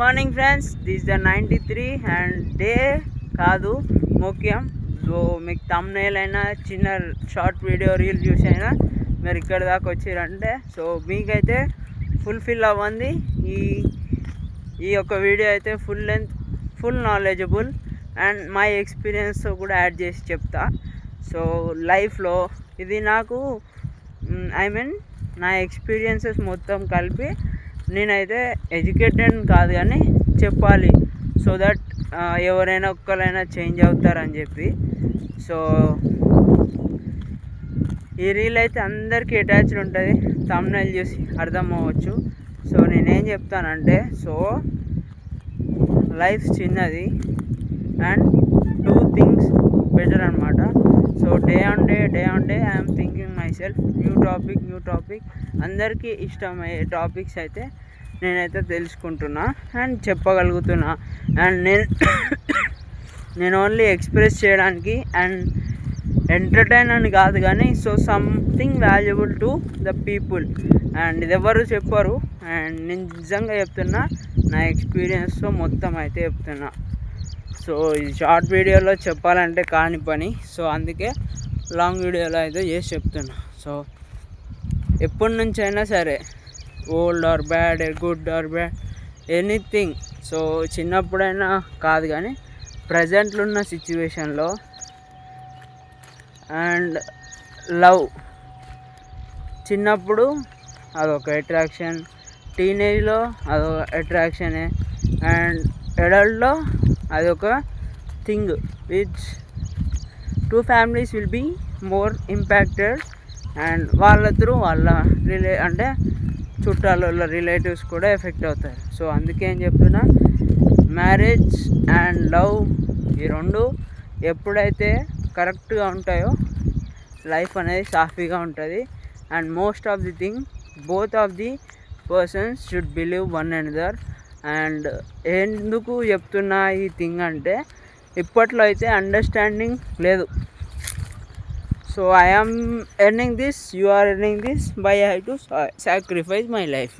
Morning friends, this the 93 and day కాదు ముఖ్యం. So మీకు thumbnail అయినా చిన్న షార్ట్ వీడియో రీల్ చూసి అయినా మీరు ఇక్కడ దాకా వచ్చారంటే సో మీకైతే ఫుల్ఫిల్ అవ్వండి. ఈ యొక్క వీడియో అయితే full length, full knowledgeable and my experience కూడా యాడ్ చేసి చెప్తా. సో లైఫ్లో ఇది నాకు నా ఎక్స్పీరియన్సెస్ మొత్తం కలిపి నేనైతే ఎడ్యుకేటెడ్ కాదు కానీ చెప్పాలి, సో దట్ ఎవరైనా ఒక్కరైనా చేంజ్ అవుతారని చెప్పి. సో ఈ రీల్ అయితే అందరికీ అటాచ్డ్ ఉంటుంది, thumbnail చూసి అర్థం అవ్వచ్చు. సో నేనేం చెప్తానంటే, సో లైఫ్ చిన్నది అండ్ డూ థింగ్స్ బెటర్ అనమాట. So day on day I'm thinking my self new topic అందరికీ ఇష్టమయ్యే టాపిక్స్ అయితే నేనైతే తెలుసుకుంటున్నా అండ్ చెప్పగలుగుతున్నా. అండ్ నేను ఓన్లీ ఎక్స్ప్రెస్ చేయడానికి అండ్ ఎంటర్టైన్ అని కాదు కానీ so something valuable to the people. And ఇది ఎవరు చెప్పరు అండ్ నేను నిజంగా చెప్తున్నా, నా ఎక్స్పీరియన్స్తో మొత్తం అయితే చెప్తున్నా. సో ఈ షార్ట్ వీడియోలో చెప్పాలంటే కాని పని, సో అందుకే లాంగ్ వీడియోలో అయితే చేసి చెప్తున్నా. సో ఎప్పటి నుంచైనా సరే, old or bad, good or bad, anything, so చిన్నప్పుడైనా కాదు కానీ ప్రజెంట్లో ఉన్న సిచ్యువేషన్లో అండ్ లవ్ చిన్నప్పుడు అదొక అట్రాక్షన్, టీనేజ్లో అదొక అట్రాక్షనే, అండ్ అడల్ట్లో అదొక thing which two families will be more impacted and వాళ్ళ త్రూ వాళ్ళ అంటే చుట్టాల రిలేటివ్స్ కూడా ఎఫెక్ట్ అవుతారు. సో అందుకే ఏం చెప్తున్నా, మ్యారేజ్ అండ్ లవ్ ఈ రెండు ఎప్పుడైతే కరెక్ట్గా ఉంటాయో లైఫ్ అనేది సాఫీగా ఉంటుంది. And most of the thing both of the persons should believe one another. And ఎందుకు చెప్తున్నా ఈ థింగ్ అంటే, ఇప్పట్లో అయితే అండర్స్టాండింగ్ లేదు. So I am earning this, you are earning this, by I to sacrifice my life.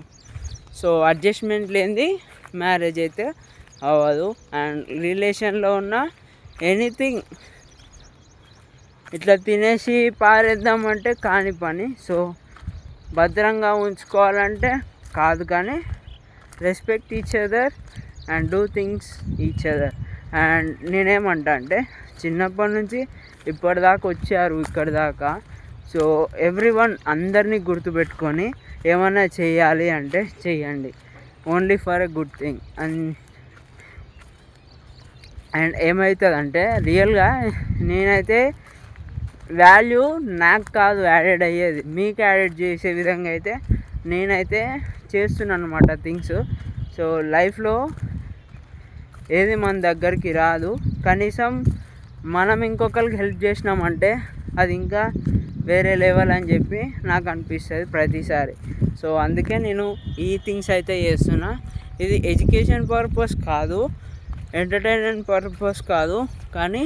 So adjustment లేనిది marriage అయితే అవ్వదు. అండ్ రిలేషన్లో ఉన్న ఎనీథింగ్ ఇట్లా తినేసి పారేద్దామంటే కాని పని. సో భద్రంగా ఉంచుకోవాలంటే కాదు కానీ respect each other and do things each other. And నేనేమంటా అంటే, చిన్నప్పటి నుంచి ఇప్పటిదాకా వచ్చారు ఇక్కడ దాకా, సో ఎవ్రీవన్ అందరినీ గుర్తుపెట్టుకొని ఏమన్నా చేయాలి అంటే చెయ్యండి, only for a good thing. And ఏమవుతుందంటే రియల్గా నేనైతే వాల్యూ నాకు కాదు యాడెడ్ అయ్యేది, మీకు యాడెడ్ చేసే విధంగా అయితే నేనైతే చేస్తున్నాను అనమాట థింగ్స్. సో లైఫ్లో ఏది మన దగ్గరికి రాదు, కనీసం మనం ఇంకొకరికి హెల్ప్ చేసినామంటే అది ఇంకా వేరే లెవెల్ అని చెప్పి నాకు అనిపిస్తుంది ప్రతిసారి. సో అందుకే నేను ఈ థింగ్స్ అయితే చేస్తున్నా. ఇది ఎడ్యుకేషన్ పర్పస్ కాదు, ఎంటర్టైన్మెంట్ పర్పస్ కాదు, కానీ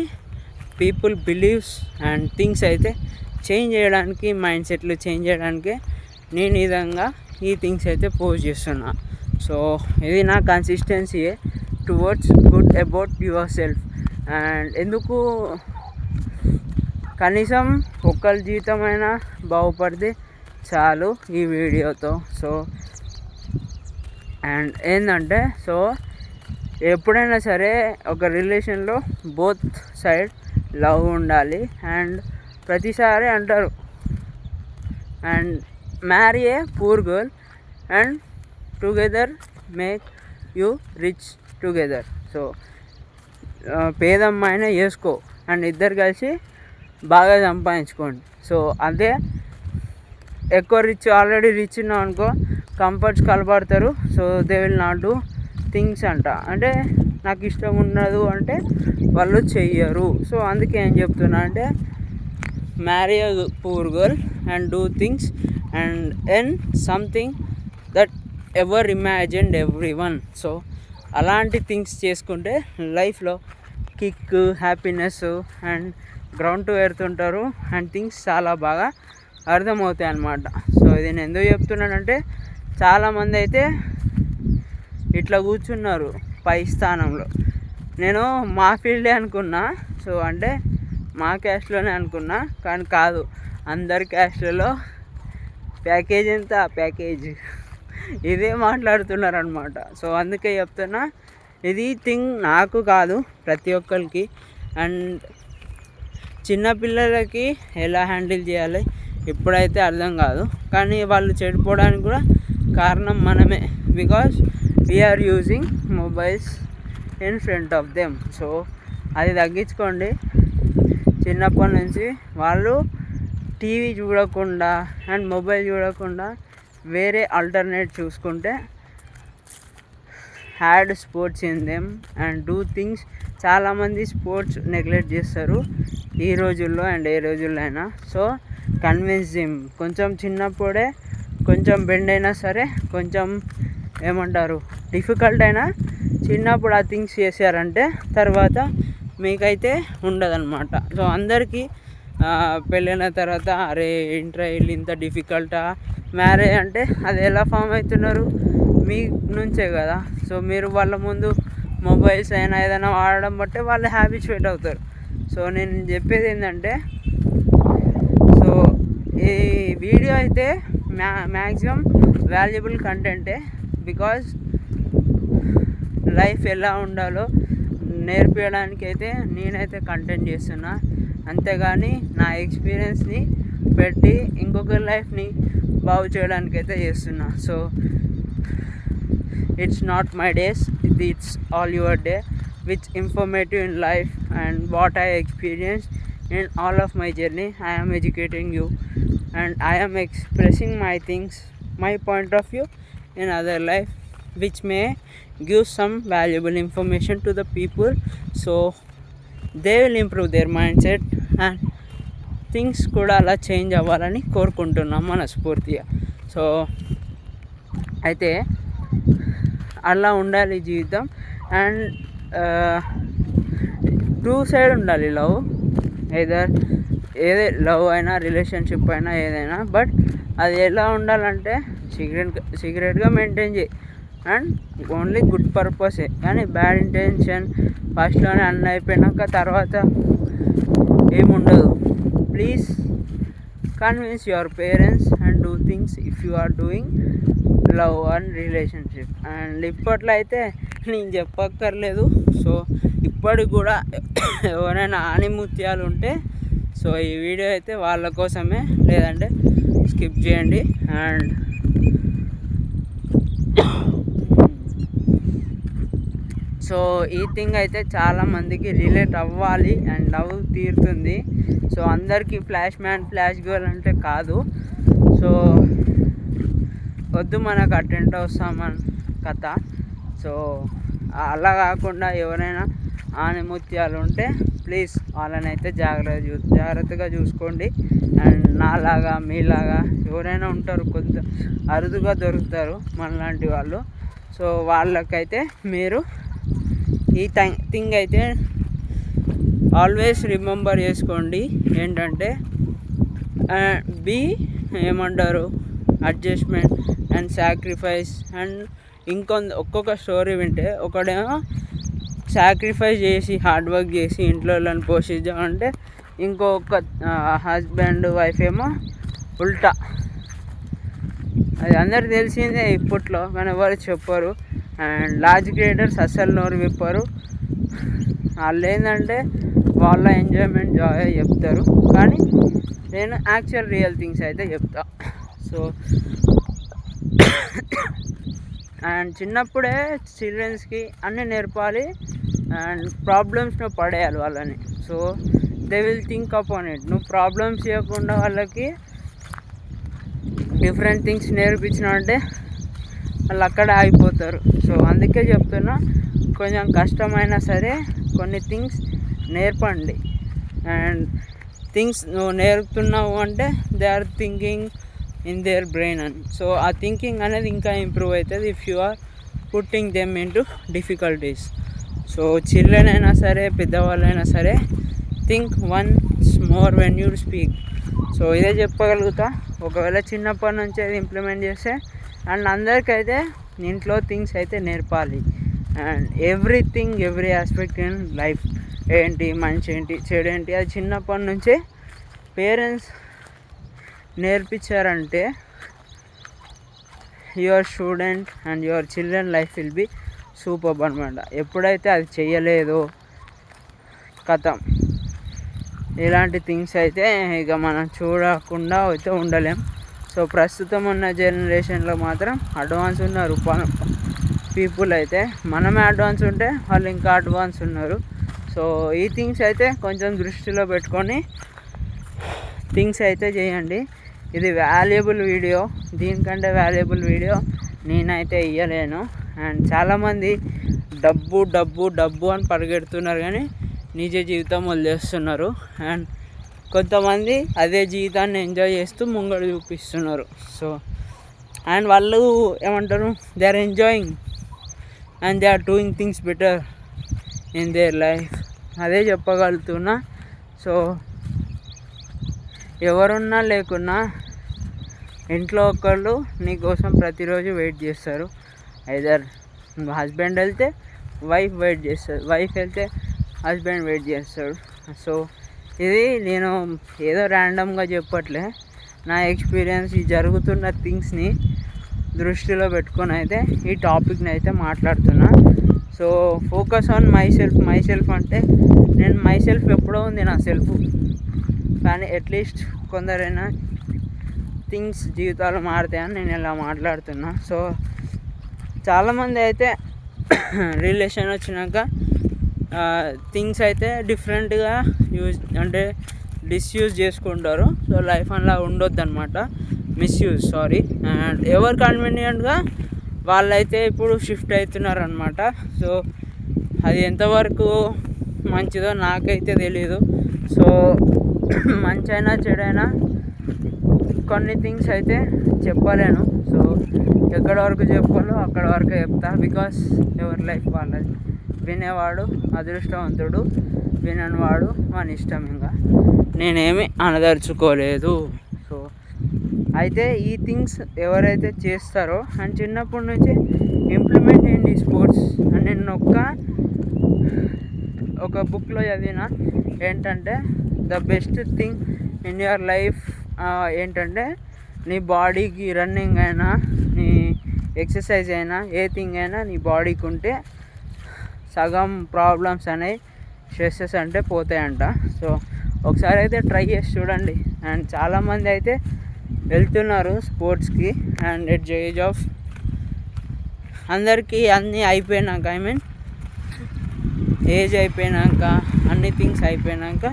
పీపుల్ బిలీవ్స్ అండ్ థింగ్స్ అయితే చేంజ్ చేయడానికి, మైండ్ సెట్లు చేంజ్ చేయడానికి నేను ఈ విధంగా ఈ థింగ్స్ అయితే పోస్ట్ చేస్తున్నా. సో ఇది నా consistency towards good about your self. And ఎందుకు కనీసం ఒక్కరి జీవితమైనా బాగుపడితే చాలు ఈ వీడియోతో. సో అండ్ ఏంటంటే, సో ఎప్పుడైనా సరే ఒక రిలేషన్లో బోత్ సైడ్ లవ్ ఉండాలి. అండ్ ప్రతిసారి అంటారు and marry a poor girl and together make you rich together. So పేదమ్మాయినే చేసుకో అండ్ ఇద్దరు కలిసి బాగా సంపాదించుకోండి. సో అదే ఎక్కువ ఆల్రెడీ రిచ్ ఉన్నావు అనుకో, కంఫర్ట్స్ కలపడతారు. So they will not do things అంటే నాకు ఇష్టం ఉండదు అంటే వాళ్ళు చెయ్యరు. సో అందుకే ఏం చెప్తున్నా అంటే, marry a poor girl and do things and earn something that ever imagined everyone. So అలాంటి థింగ్స్ చేసుకుంటే లైఫ్లో kick, happiness and ground to earth ఉంటారు అండ్ థింగ్స్ చాలా బాగా అర్థమవుతాయి అన్నమాట. సో ఇది నేను ఎందుకు చెప్తున్నానంటే, చాలామంది అయితే ఇట్లా కూర్చున్నారు పై స్థానంలో. నేను మా ఫీల్డే అనుకున్నా, సో అంటే మా క్యాస్ట్లోనే అనుకున్నా, కానీ కాదు, అందరి క్యాస్ట్లలో ప్యాకేజ్ ఎంత, ప్యాకేజ్ ఇదే మాట్లాడుతున్నారు అనమాట. సో అందుకే చెప్తున్నా, ఇది థింగ్ నాకు కాదు, ప్రతి ఒక్కరికి. అండ్ చిన్నపిల్లలకి ఎలా హ్యాండిల్ చేయాలి ఇప్పుడైతే అర్థం కాదు, కానీ వాళ్ళు చెడిపోవడానికి కూడా కారణం మనమే. Because we are using mobiles in front of them. So అది తగ్గించుకోండి. చిన్నప్పటి నుంచి వాళ్ళు టీవీ చూడకుండా అండ్ మొబైల్ చూడకుండా వేరే ఆల్టర్నేట్ చూసుకుంటే, had sports in them and do things. చాలామంది స్పోర్ట్స్ నెగ్లెక్ట్ చేస్తారు ఈ రోజుల్లో అండ్ ఏ రోజుల్లో అయినా. So convince them. కొంచెం చిన్నప్పుడే కొంచెం బెండ్ అయినా సరే, కొంచెం ఏమంటారు డిఫికల్ట్ అయినా చిన్నప్పుడు ఆ థింగ్స్ చేశారంటే తర్వాత మీకైతే ఉండదన్నమాట. సో అందరికీ పెళ్ళైన తర్వాత అరే ఏంట్రా వీళ్ళు ఇంత డిఫికల్టా, మ్యారేజ్ అంటే అది ఎలా ఫామ్ అవుతున్నారు మీ నుంచే కదా. సో మీరు వాళ్ళ ముందు మొబైల్స్ అయినా ఏదైనా వాడడం బట్టే వాళ్ళు హ్యాబిచువేట్ అవుతారు. సో నేను చెప్పేది ఏంటంటే, సో ఈ వీడియో అయితే మ్యాక్సిమం వాల్యుబుల్ కంటెంటే. బికాజ్ లైఫ్ ఎలా ఉండాలో నేర్పించడానికి అయితే నేనైతే కంటెంట్ చేస్తున్నా, అంతేగాని నా ఎక్స్పీరియన్స్ని పెట్టి ఇంకొక లైఫ్ని బాగు చేయడానికి అయితే చేస్తున్నా. So it's not my days, it's all your day which informative in life and what I experience in all of my journey. I am educating you and I am expressing my things, my point of view in other life, which may give some valuable information to the people, so they will improve their mindset and things కూడా అలా change అవ్వాలని కోరుకుంటున్నాం మనస్ఫూర్తిగా. So అయితే అలా ఉండాలి జీవితం. And two side ఉండాలి లవ్, ఎదర్ ఏదే లవ్ అయినా రిలేషన్షిప్ అయినా ఏదైనా. బట్ అది ఎలా ఉండాలంటే సీక్రెట్గా మెయింటైన్ చేయి అండ్ ఓన్లీ గుడ్ పర్పసే, కానీ బ్యాడ్ ఇంటెన్షన్ ఫస్ట్లోనే అన్నీ అయిపోయినాక తర్వాత ఏముండదు. Please convince your parents and do things if you are doing love and relationship. And ఇప్పట్లో అయితే నేను చెప్పక్కర్లేదు. సో ఇప్పటికి కూడా ఎవరైనా ఆణిముత్యాలు ఉంటే సో ఈ వీడియో అయితే వాళ్ళ కోసమే, లేదంటే స్కిప్ చేయండి. అండ్ సో ఈ థింగ్ అయితే చాలామందికి రిలేట్ అవ్వాలి అండ్ లవ్ తీరుతుంది. సో అందరికీ ఫ్లాష్ మ్యాన్ ఫ్లాష్ గర్ల్ అంటే కాదు. సో వద్దు మనకు అటెంట్ వస్తామని కథ. సో అలా కాకుండా ఎవరైనా ఆణిముత్యాలు ఉంటే ప్లీజ్ వాళ్ళని అయితే జాగ్రత్తగా చూసుకోండి. అండ్ నాలాగా మీలాగా ఎవరైనా ఉంటారు, కొంత అరుదుగా దొరుకుతారు మనలాంటి వాళ్ళు. సో వాళ్ళకైతే మీరు ఈ థింగ్ అయితే ఆల్వేస్ రిమెంబర్ చేసుకోండి. ఏంటంటే ఏమంటారు అడ్జస్ట్మెంట్ అండ్ సాక్రిఫైస్. అండ్ ఒక్కొక్క స్టోరీ వింటే ఒకడేమో సాక్రిఫైస్ చేసి హార్డ్ వర్క్ చేసి ఇంట్లో వాళ్ళని పోషించామంటే, ఇంకొక హస్బెండ్ వైఫ్ ఏమో ఉల్టా. అది అందరికి తెలిసిందే ఇప్పట్లో, కానీ ఎవరు చెప్పరు. అండ్ లార్జ్ క్రియేటర్స్ అస్సలు నోరు విప్పరు. వాళ్ళు ఏంటంటే వాళ్ళ ఎంజాయ్మెంట్ జాయ్ చెప్తారు, కానీ నేను యాక్చువల్ రియల్ థింగ్స్ అయితే చెప్తా. సో అండ్ చిన్నప్పుడే చిల్డ్రన్స్కి అన్నీ నేర్పాలి అండ్ ప్రాబ్లమ్స్లో పడేయాలి వాళ్ళని. So they will think upon it. నువ్వు ప్రాబ్లమ్స్ చేయకుండా వాళ్ళకి డిఫరెంట్ థింగ్స్ నేర్పించినా అంటే వాళ్ళు అక్కడే ఆగిపోతారు. సో అందుకే చెప్తున్నా, కొంచెం కష్టమైనా సరే కొన్ని థింగ్స్ నేర్పండి. అండ్ థింగ్స్ నువ్వు నేర్పుతున్నావు అంటే they are thinking in their brain అని. సో ఆ థింకింగ్ అనేది ఇంకా ఇంప్రూవ్ అవుతుంది if you are putting them into difficulties. So children అయినా సరే పెద్దవాళ్ళైనా సరే think once more when you speak. So ఇదే చెప్పగలుగుతా. ఒకవేళ చిన్నప్పటి నుంచి అది ఇంప్లిమెంట్ చేస్తే అండ్ అందరికైతే ఇంట్లో థింగ్స్ అయితే నేర్పాలి. And everything every aspect in life, ఏంటి మంచి ఏంటి చెడు ఏంటి, అది చిన్నప్పటి నుంచే పేరెంట్స్ నేర్పించారంటే your student and your children life will be super అనమాట. ఎప్పుడైతే అది చెయ్యలేదో కథం, ఇలాంటి థింగ్స్ అయితే ఇక మనం చూడకుండా అయితే ఉండలేం. సో ప్రస్తుతం ఉన్న జనరేషన్లో మాత్రం అడ్వాన్స్ ఉన్నారు పీపుల్ అయితే. మనమే అడ్వాన్స్ ఉంటే వాళ్ళు ఇంకా అడ్వాన్స్ ఉన్నారు. సో ఈ థింగ్స్ అయితే కొంచెం దృష్టిలో పెట్టుకొని థింగ్స్ అయితే చేయండి. ఇది వాల్యుబుల్ వీడియో, దీనికంటే వాల్యుబుల్ వీడియో నేనైతే ఇవ్వలేను. అండ్ చాలామంది డబ్బు డబ్బు డబ్బు అని పరిగెడుతున్నారు కానీ నిజ జీవితం వదిలేస్తున్నారు. అండ్ కొంతమంది అదే జీవితాన్ని ఎంజాయ్ చేస్తూ ముంగడు చూపిస్తున్నారు. సో అండ్ వాళ్ళు ఏమంటారు, they are enjoying and they are doing things better in their life, అదే చెప్పగలుగుతున్నా. సో ఎవరున్నా లేకున్నా ఇంట్లో ఒకళ్ళు నీకోసం ప్రతిరోజు వెయిట్ చేస్తారు. ఐదర్ హస్బెండ్ వెళ్తే వైఫ్ వెయిట్ చేస్తారు, వైఫ్ వెళ్తే హస్బెండ్ వెయిట్ చేస్తాడు. సో ఇది నేను ఏదో ర్యాండమ్గా చెప్పట్లే, నా ఎక్స్పీరియన్స్ ఈ జరుగుతున్న థింగ్స్ని దృష్టిలో పెట్టుకొని అయితే ఈ టాపిక్ని అయితే మాట్లాడుతున్నా. So focus on my self అంటే నేను మై సెల్ఫ్ ఎప్పుడో ఉంది నా సెల్ఫ్, కానీ అట్లీస్ట్ కొందరైనా థింగ్స్ జీవితాలు మారుతాయని నేను ఇలా మాట్లాడుతున్నా. సో చాలామంది అయితే రిలేషన్ వచ్చినాక థింగ్స్ అయితే డిఫరెంట్గా అంటే డిస్యూజ్ చేసుకుంటారు. సో లైఫ్ అలా ఉండొద్దు అనమాట, మిస్యూజ్ సారీ. అండ్ ఎవరు కన్వీనియంట్గా వాళ్ళైతే ఇప్పుడు షిఫ్ట్ అవుతున్నారు అనమాట. సో అది ఎంతవరకు మంచిదో నాకైతే తెలీదు. సో మంచైనా చెడైనా కొన్ని థింగ్స్ అయితే చెప్పలేను. సో ఎక్కడి వరకు చెప్పాలో అక్కడ వరకు చెప్తా, బికాస్ ఎవరి లైఫ్ వాళ్ళది. వినేవాడు అదృష్టవంతుడు, విననివాడు మన ఇష్టం. ఇంకా నేనేమి అనదలుచుకోలేదు. సో అయితే ఈ థింగ్స్ ఎవరైతే చేస్తారో అండ్ చిన్నప్పటి నుంచి ఇంప్లిమెంట్ చేయండి స్పోర్ట్స్. అండ్ నేను ఒక బుక్లో చదివిన ఏంటంటే the best thing in your life ఏంటంటే నీ బాడీకి రన్నింగ్ అయినా నీ ఎక్సర్సైజ్ అయినా ఏ థింగ్ అయినా నీ బాడీకి ఉంటే సగం ప్రాబ్లమ్స్ అనేవి స్ట్రెస్సెస్ అంటే పోతాయంట. సో ఒకసారి అయితే ట్రై చేసి చూడండి. అండ్ చాలామంది అయితే వెళ్తున్నారు స్పోర్ట్స్కి. అండ్ ఎట్ ఏజ్ ఆఫ్ అందరికీ అన్నీ అయిపోయినాక, ఏజ్ అయిపోయినాక అన్ని థింగ్స్ అయిపోయినాక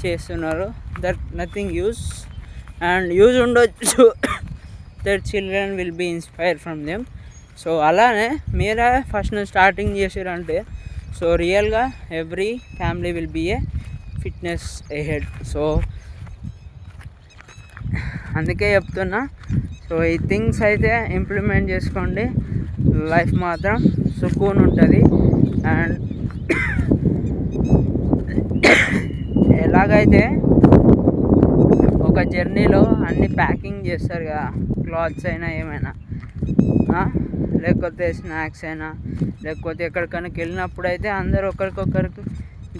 చేస్తున్నారు. That nothing use. And use ఉండొచ్చు, that children will be inspire from them. So అలానే మీరే ఫస్ట్ స్టార్టింగ్ చేసారంటే సో రియల్గా every family will be a fitness ahead. So అందుకే చెప్తున్నా. సో ఈ థింగ్స్ అయితే ఇంప్లిమెంట్ చేసుకోండి, లైఫ్ మాత్రం సుకూన్ ఉంటుంది. అండ్ ఎలాగైతే ఒక జర్నీలో అన్ని ప్యాకింగ్ చేస్తారు కదా, క్లాత్స్ అయినా ఏమైనా, లేకపోతే స్నాక్స్ అయినా, లేకపోతే ఎక్కడికైనా వెళ్ళినప్పుడు అయితే అందరూ ఒకరికొకరికి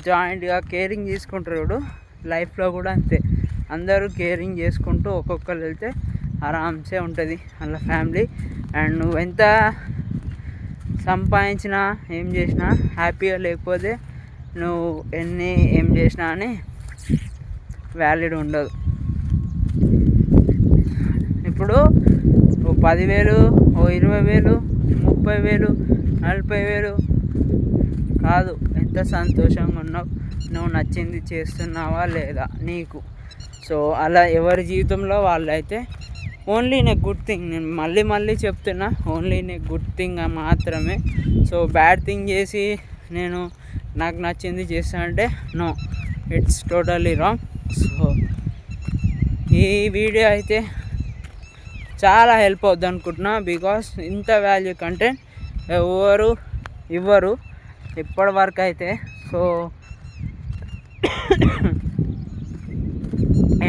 జాయింట్గా కేరింగ్ తీసుకుంటారు. లైఫ్లో కూడా అంతే, అందరూ కేరింగ్ చేసుకుంటూ ఒక్కొక్కరు వెళ్తే ఆరామ్సే ఉంటుంది అలా ఫ్యామిలీ. అండ్ నువ్వు ఎంత సంపాదించినా ఏం చేసినా హ్యాపీగా లేకపోతే నువ్వు ఏం చేసినా అని వ్యాలిడ్ ఉండదు. ఇప్పుడు 10,000, 20,000, 30,000, 40,000 కాదు, ఎంత సంతోషంగా ఉన్నావు, నువ్వు నచ్చింది చేస్తున్నావా లేదా నీకు. సో అలా ఎవరి జీవితంలో వాళ్ళైతే only in a good thing, నేను మళ్ళీ చెప్తున్నా, only in a good thing మాత్రమే. సో బ్యాడ్ థింగ్ చేసి నేను నాకు నచ్చింది చేస్తా అంటే no, it's totally wrong. So ఈ వీడియో అయితే చాలా హెల్ప్ అవుద్ది అనుకుంటున్నా, బికాస్ ఇంత వాల్యూ కంటెంట్ ఎవరు ఇవ్వరు ఇప్పటి వరకు అయితే. సో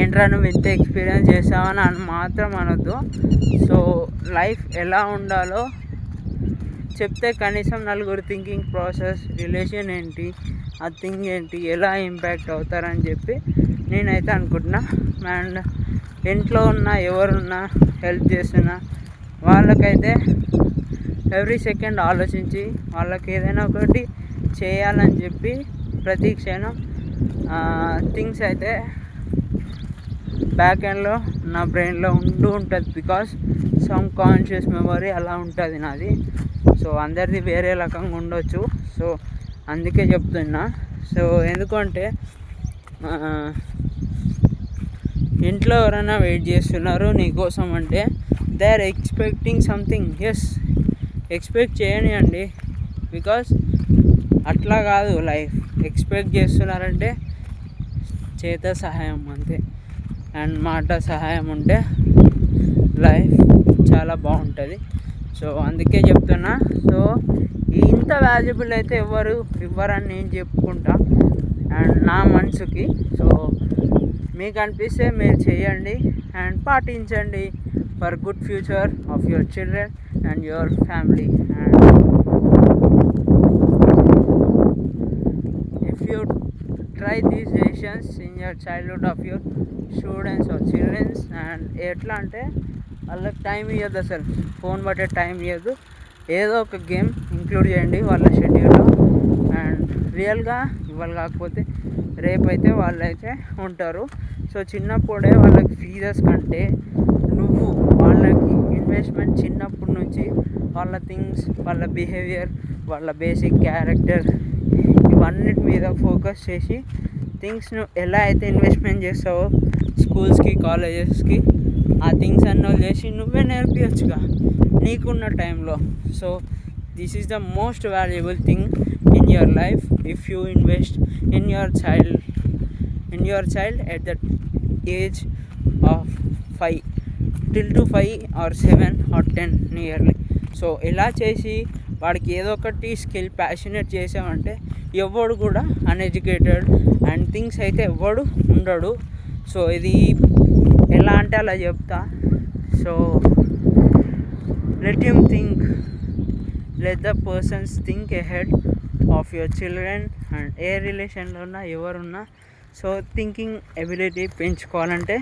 ఏంట్రా నువ్వు ఇంత ఎక్స్పీరియన్స్ చేసావని అని మాత్రం అనొద్దు. సో లైఫ్ ఎలా ఉండాలో చెప్తే కనీసం నలుగురు థింకింగ్ ప్రాసెస్, రిలేషన్ ఏంటి, ఆ థింగ్ ఏంటి, ఎలా ఇంపాక్ట్ అవుతారని చెప్పి నేనైతే అనుకుంటున్నా. అండ్ ఇంట్లో ఉన్న ఎవరున్నా హెల్ప్ చేస్తున్నా వాళ్ళకైతే ఎవ్రీ సెకండ్ ఆలోచించి వాళ్ళకి ఏదైనా ఒకటి చేయాలని చెప్పి ప్రతి క్షణం థింగ్స్ అయితే బ్యాక్ ఎండ్లో నా బ్రెయిన్లో ఉంటుంది. బికాస్ సమ్ కాన్షియస్ మెమరీ అలా ఉంటుంది నాది. సో అందరిది వేరే రకంగా ఉండొచ్చు. సో అందుకే చెప్తున్నా. సో ఎందుకంటే ఇంట్లో ఎవరైనా వెయిట్ చేస్తున్నారు నీకోసం అంటే they are expecting something. Yes, expect చేయనియండి. బికాస్ అట్లా కాదు లైఫ్. ఎక్స్పెక్ట్ చేస్తున్నారంటే చేత సహాయం అంతే, అండ్ మాట సహాయం ఉంటే లైఫ్ చాలా బాగుంటుంది. సో అందుకే చెప్తున్నా. సో ఇంత వాల్యుబుల్ అయితే ఎవరు ఇవ్వరని నేను చెప్పుకుంటా అండ్ నా మనసుకి. సో మీకు అనిపిస్తే మీరు చేయండి అండ్ పాటించండి for good future of your children and your family. And if you try these decisions in your childhood of your students or childrens, and ఎట్లా అంటే వాళ్ళకి టైం ఇవ్వద్దు, అసలు ఫోన్ పట్టే టైం ఇవ్వద్దు. ఏదో ఒక గేమ్ ఇంక్లూడ్ చేయండి వాళ్ళ షెడ్యూల్లో. అండ్ రియల్గా ఇవాళ కాకపోతే రేపైతే వాళ్ళైతే ఉంటారు. సో చిన్నప్పుడే వాళ్ళకి ఫీజెస్ కంటే నువ్వు వాళ్ళకి ఇన్వెస్ట్మెంట్ చిన్నప్పటి నుంచి వాళ్ళ థింగ్స్, వాళ్ళ బిహేవియర్, వాళ్ళ బేసిక్ క్యారెక్టర్ ఇవన్నిటి మీద ఫోకస్ చేసి థింగ్స్ను ఎలా అయితే ఇన్వెస్ట్మెంట్ చేస్తావో స్కూల్స్కి, కాలేజెస్కి ఆ థింగ్స్ అన్నీ చేసి నువ్వే నేర్పించచ్చుగా నీకున్న టైంలో. So this is the most valuable thing in your life if you invest in your child at the age of 5 to 5 or 7 or 10 nearly. So ఇలా చేసి వాడికి ఏదో ఒకటి స్కిల్ ప్యాషనేట్ చేసామంటే ఎవడు కూడా అన్ఎడ్యుకేటెడ్ అండ్ థింగ్స్ అయితే ఎవడు ఉండడు. సో ఇది ఎలా అంటే అలా చెప్తా. So let him think, let the persons think ahead of your children. And ఏ రిలేషన్లో ఉన్నా ఎవరున్నా సో థింకింగ్ ఎబిలిటీ పెంచుకోవాలంటే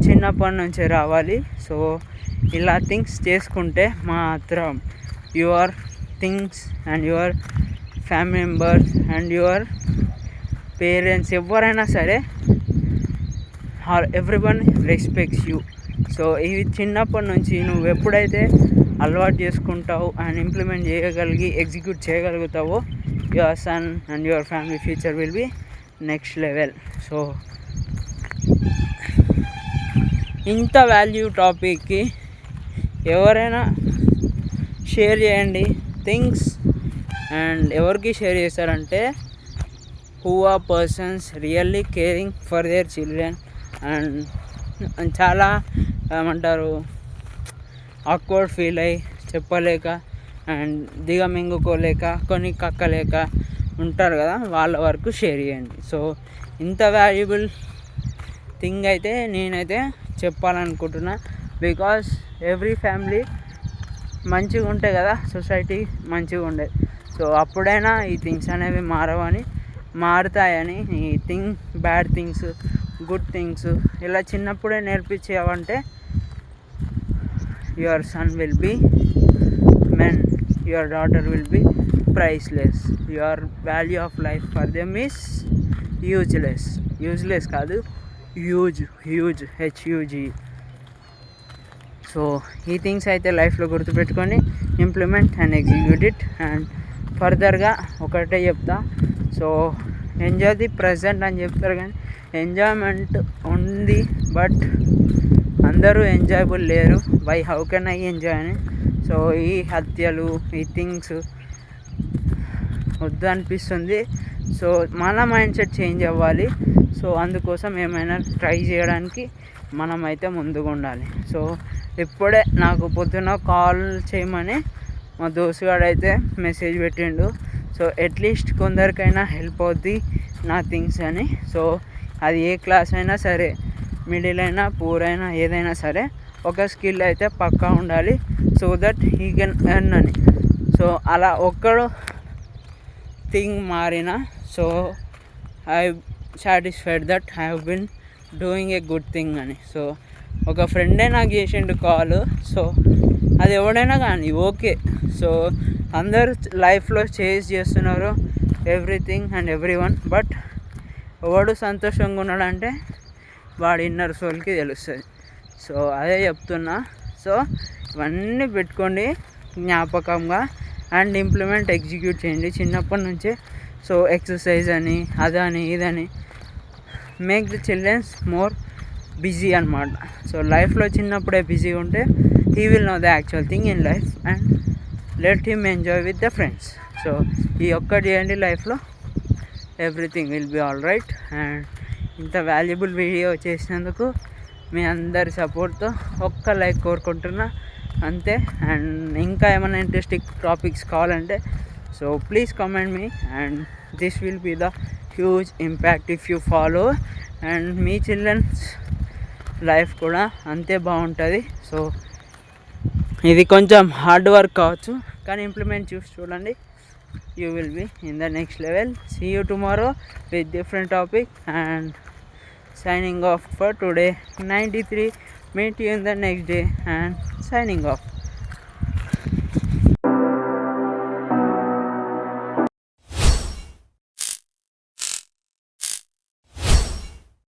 చిన్నప్పటి నుంచే రావాలి. సో ఇలా థింగ్స్ చేసుకుంటే మాత్రం your things and your family members and your parents ఎవరైనా సరే or everyone respects you. So ఇవి చిన్నప్పటి నుంచి నువ్వు ఎప్పుడైతే అలవాటు చేసుకుంటావు అండ్ ఇంప్లిమెంట్ చేయగలిగి ఎగ్జిక్యూట్ చేయగలుగుతావో your son and your family future will be next level. So ఇంత వాల్యూ టాపిక్కి ఎవరైనా షేర్ చేయండి థింగ్స్. అండ్ ఎవరికి షేర్ చేస్తారంటే who are persons really caring for their children. And చాలా ఏమంటారు ఆక్వర్డ్ ఫీల్ అయ్యి చెప్పలేక అండ్ దిగమింగుకోలేక కొన్ని కక్కలేక ఉంటారు కదా, వాళ్ళ వరకు షేర్ చేయండి. సో ఇంత వాల్యుబుల్ థింగ్ అయితే నేనైతే చెప్పాలనుకుంటున్నా. బికాస్ ఎవ్రీ ఫ్యామిలీ మంచిగా ఉంటే కదా సొసైటీ మంచిగా ఉండేది. సో అప్పుడైనా ఈ థింగ్స్ అనేవి మారుతాయని ఈ బ్యాడ్ థింగ్స్, గుడ్ థింగ్స్ ఇలా చిన్నప్పుడే నేర్పించావంటే your son will be men, your daughter will be priceless. Your value of life for them is useless కాదు, హ్యూజ్, HUG. సో ఈ థింగ్స్ అయితే లైఫ్లో గుర్తుపెట్టుకొని implement and execute it. And ఫర్దర్గా ఒకటే చెప్తా. సో ఎంజాయ్ ది ప్రజెంట్ అని చెప్తారు కానీ ఎంజాయ్మెంట్ ఉంది, బట్ అందరూ ఎంజాయబుల్ లేరు. హౌ కెన్ ఐ ఎంజాయ్ అని. సో ఈ హత్యలు, ఈ థింగ్స్ వద్దు అనిపిస్తుంది. సో మన మైండ్ సెట్ చేంజ్ అవ్వాలి. సో అందుకోసం ఏమైనా ట్రై చేయడానికి మనమైతే ముందుగా ఉండాలి. సో ఇప్పుడే నాకు పొద్దున కాల్ చేయమని మా దోస్తుగాడు అయితే మెసేజ్ పెట్టిండు. సో అట్లీస్ట్ కొందరికైనా హెల్ప్ అవుద్ది నా థింగ్స్ అని. సో అది ఏ క్లాస్ అయినా సరే, మిడిల్ అయినా పూర్ అయినా ఏదైనా సరే ఒక స్కిల్ అయితే పక్కా ఉండాలి, so that he can earn అని. సో అలా ఒక్కడు థింగ్ మారిన, so I satisfied that I have been doing a good thing అని. సో ఒక ఫ్రెండే నాకు చేసిండు కాల్, సో అది ఎవడైనా కానీ ఓకే. సో అందరు లైఫ్లో చేజ్ చేస్తున్నారు everything and every one, but ఎవడు సంతోషంగా ఉన్నాడంటే వాడి ఇన్నర్ సోల్కి తెలుస్తుంది. సో అదే చెప్తున్నా. సో ఇవన్నీ పెట్టుకోండి జ్ఞాపకంగా అండ్ ఇంప్లిమెంట్ ఎగ్జిక్యూట్ చేయండి చిన్నప్పటి నుంచే. సో ఎక్సర్సైజ్ అని అదని ఇదని make the childrens more busy అనమాట. సో లైఫ్లో చిన్నప్పుడే బిజీగా ఉంటే he will know the actual thing in life and let him enjoy with the friends. So ఈ ఒక్కటి చేయండి, లైఫ్లో everything will be all right. And ఇంత వాల్యుబుల్ వీడియో చేసినందుకు మీ అందరి సపోర్ట్తో ఒక్క లైక్ కోరుకుంటున్నా అంతే. అండ్ ఇంకా ఏమైనా ఇంట్రెస్టింగ్ టాపిక్స్ కావాలంటే so please comment me, and this will be the huge impact if you follow. And మీ చిల్డ్రన్స్ లైఫ్ కూడా అంతే బాగుంటుంది. సో ఇది కొంచెం హార్డ్ వర్క్ కావచ్చు, కానీ ఇంప్లిమెంట్ చూడండి, you will be in the next level. See you tomorrow with different topic, and signing off for today 93. Meet you in the next day and signing off.